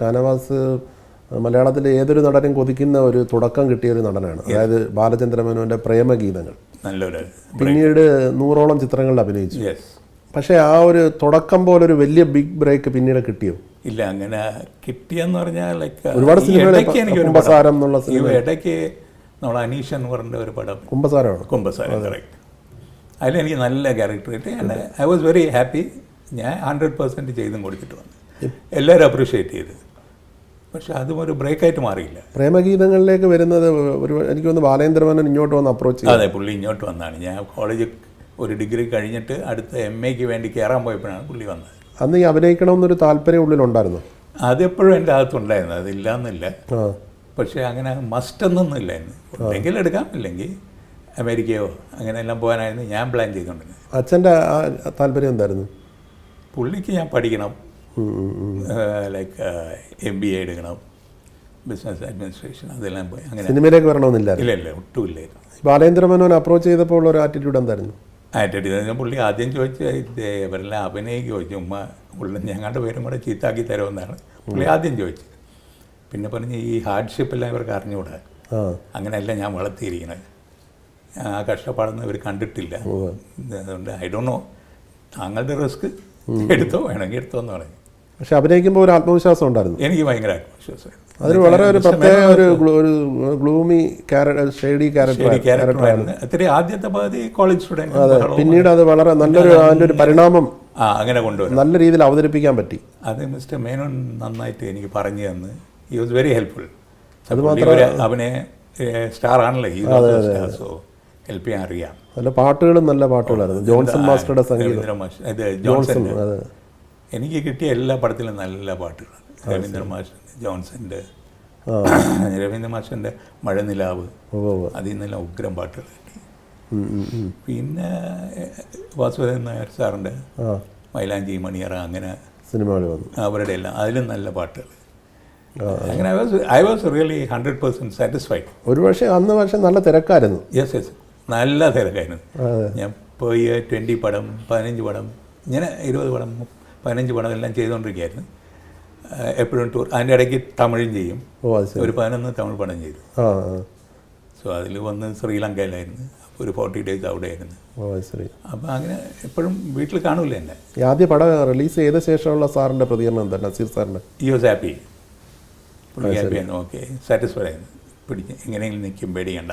ഷാനവാസ് മലയാളത്തിലെ ഏതൊരു നടനും കൊതിക്കുന്ന ഒരു തുടക്കം കിട്ടിയ ഒരു നടനാണ്. അതായത് ബാലചന്ദ്ര മേനോൻ്റെ പ്രേമഗീതങ്ങൾ. നല്ലൊരു പിന്നീട് 100ഓളം ചിത്രങ്ങളിൽ അഭിനയിച്ചു. പക്ഷേ ആ ഒരു തുടക്കം പോലെ ഒരു വലിയ ബിഗ് ബ്രേക്ക് പിന്നീട് കിട്ടിയോ? ഇല്ല, അങ്ങനെ കിട്ടിയെന്ന് പറഞ്ഞാൽ ലൈക്ക് ഒരുപാട് കുമ്പസാരം എന്നുള്ള ഇടയ്ക്ക് നമ്മൾ അനീഷ് എന്ന് പറഞ്ഞ ഒരു പടം കുമ്പസാരമാണ്. കുമ്പസാരം കറക്റ്റ്. അതിലെനിക്ക് നല്ല ക്യാരക്ടർ കിട്ടി. I was very happy. ഞാൻ 100% ചെയ്തും കൊടുത്തിട്ട് വന്നു. എല്ലാവരും അപ്രീഷിയേറ്റ് ചെയ്ത്. പക്ഷെ അതും ഒരു ബ്രേക്കായിട്ട് മാറിയില്ല. പ്രേമഗീതങ്ങളിലേക്ക് വരുന്നത് ഒരു എനിക്ക് തോന്നുന്നു ബാലേന്ദ്രമേനോൻ ഇങ്ങോട്ട് വന്ന് അപ്രോച്ച് ചെയ്തു. അതെ, പുള്ളി ഇങ്ങോട്ട് വന്നാണ്. ഞാൻ കോളേജ് ഒരു ഡിഗ്രി കഴിഞ്ഞിട്ട് അടുത്ത MA വേണ്ടി കയറാൻ പോയപ്പോഴാണ് പുള്ളി വന്നത്. അന്ന് ഈ അഭിനയിക്കണമെന്നൊരു താല്പര്യം ഉള്ളിലുണ്ടായിരുന്നു? അതെപ്പോഴും എൻ്റെ അകത്തുണ്ടായിരുന്നു, അതില്ലാന്നില്ല. പക്ഷേ അങ്ങനെ മസ്റ്റൊന്നും ഇല്ലായിരുന്നു. ഉണ്ടെങ്കിൽ എടുക്കാം, ഇല്ലെങ്കിൽ അമേരിക്കയോ അങ്ങനെയെല്ലാം പോകാനായിരുന്നു ഞാൻ പ്ലാൻ ചെയ്തുകൊണ്ടിരുന്നത്. അച്ഛൻ്റെ താല്പര്യം എന്തായിരുന്നു? പുള്ളിക്ക് ഞാൻ പഠിക്കണം, ലൈക്ക് MBA എടുക്കണം, ബിസിനസ് അഡ്മിനിസ്ട്രേഷൻ, അതെല്ലാം പോയി. അങ്ങനെ സിനിമയിലേക്ക് വരണമെന്നില്ല? ഇല്ല, ഒട്ടും ഇല്ലായിരുന്നു. ബാലേന്ദ്രമേനോൻ അപ്രോച്ച് ചെയ്തപ്പോൾ ഉള്ള ഒരു ആറ്റിറ്റ്യൂഡ് എന്തായിരുന്നു? ആറ്റിറ്റ്യൂഡ് പുള്ളി ആദ്യം ചോദിച്ചത് ഇവരെല്ലാം അഭിനയിക്ക് ചോദിച്ചു, ഉമ്മ ഉള്ള ഞങ്ങളുടെ പേരും കൂടെ ചീത്താക്കി തരുമെന്നാണ് പുള്ളി ആദ്യം ചോദിച്ചത്. പിന്നെ പറഞ്ഞ് ഈ ഹാർഡ്ഷിപ്പെല്ലാം ഇവർക്ക് അറിഞ്ഞുകൂടാ, അങ്ങനെയല്ല ഞാൻ വളർത്തിയിരിക്കുന്നത്, ആ കഷ്ടപ്പാടൊന്നും ഇവർ കണ്ടിട്ടില്ല, അതുകൊണ്ട് ഐ ഡോണ്ട് നോ, താങ്കളുടെ റിസ്ക് എടുത്തോ, വേണമെങ്കിൽ എടുത്തോ എന്ന് പറഞ്ഞു. പക്ഷെ അഭിനയിക്കുമ്പോൾ ഒരു ആത്മവിശ്വാസം ഉണ്ടായിരുന്നു? എനിക്ക് ഭയങ്കര ആത്മവിശ്വാസമായിരുന്നു. അതിന് വളരെ ഒരു പ്രത്യേക ഒരു ഗ്ലൂമി ഷെയ്ഡി ക്യാരക്ടറായിരുന്നു. അത്ര ആദ്യത്തെ പകുതി കോളേജ് സ്റ്റുഡൻറ്റ്. അതെ, പിന്നീട് അത് വളരെ നല്ലൊരു അതിൻ്റെ ഒരു പരിണാമം അങ്ങനെ കൊണ്ടുവരും, നല്ല രീതിയിൽ അവതരിപ്പിക്കാൻ പറ്റി. അത് മിസ്റ്റർ മേനോൻ നന്നായിട്ട് എനിക്ക് പറഞ്ഞു തന്ന്. He was very helpful. അത് മാത്രമല്ല അഭിനയ സ്റ്റാർ ആണല്ലോ, ഈ സോ ഹെൽപ്പ് ചെയ്യാൻ അറിയാം. നല്ല പാട്ടുകളും നല്ല പാട്ടുകളായിരുന്നു. ജോൺസൺ മാസ്റ്ററുടെ സംഗീതം. ജോൺസൺ, എനിക്ക് കിട്ടിയ എല്ലാ പടത്തിലും നല്ല പാട്ടുകളാണ്. രവീന്ദ്ര മാസ്റ്റർ, ജോൺസൻ്റെ, രവീന്ദ്ര മാസ്റ്ററിൻ്റെ മഴനിലാവ്, അതിൽ നിന്നെല്ലാം ഉഗ്രം പാട്ടുകൾ കിട്ടി. പിന്നെ വാസുദേവൻ നായർ സാറിൻ്റെ മൈലാഞ്ചി, മണിയറ, അങ്ങനെ സിനിമകൾ വന്നു, അവരുടെ എല്ലാം അതിലും നല്ല പാട്ടുകൾ. അങ്ങനെ ഐ വാസ് റിയലി 100% സാറ്റിസ്ഫൈഡ്. ഒരു പക്ഷേ അന്ന് പക്ഷേ നല്ല തിരക്കായിരുന്നു. യെസ്, നല്ല തിരക്കായിരുന്നു. ഞാൻ പോയി 20 പടം, 15 പടം, ഇങ്ങനെ 20 പടം, 15 പടം എല്ലാം ചെയ്തുകൊണ്ടിരിക്കുകയായിരുന്നു. എപ്പോഴും ടൂർ. അതിൻ്റെ ഇടയ്ക്ക് തമിഴും ചെയ്യും. ഒരു 11 തമിഴ് പടം ചെയ്തു. സോ അതിൽ വന്ന് ശ്രീലങ്കയിലായിരുന്നു. അപ്പോൾ ഒരു 40 days അവിടെയായിരുന്നു. അപ്പോൾ അങ്ങനെ എപ്പോഴും വീട്ടിൽ കാണൂല എന്നെ. ആദ്യ പടം റിലീസ് ചെയ്ത ശേഷമുള്ള സാറിൻ്റെ പ്രതികരണം എന്താ? നസീർ സാറിൻ്റെ? He was happy. പുള്ളി ഹാപ്പിയാണ്. ഓക്കെ, സാറ്റിസ്ഫൈഡ് ആയിരുന്നു. പിടിച്ച് എങ്ങനെയെങ്കിലും നിൽക്കും, പേടിക്കണ്ട.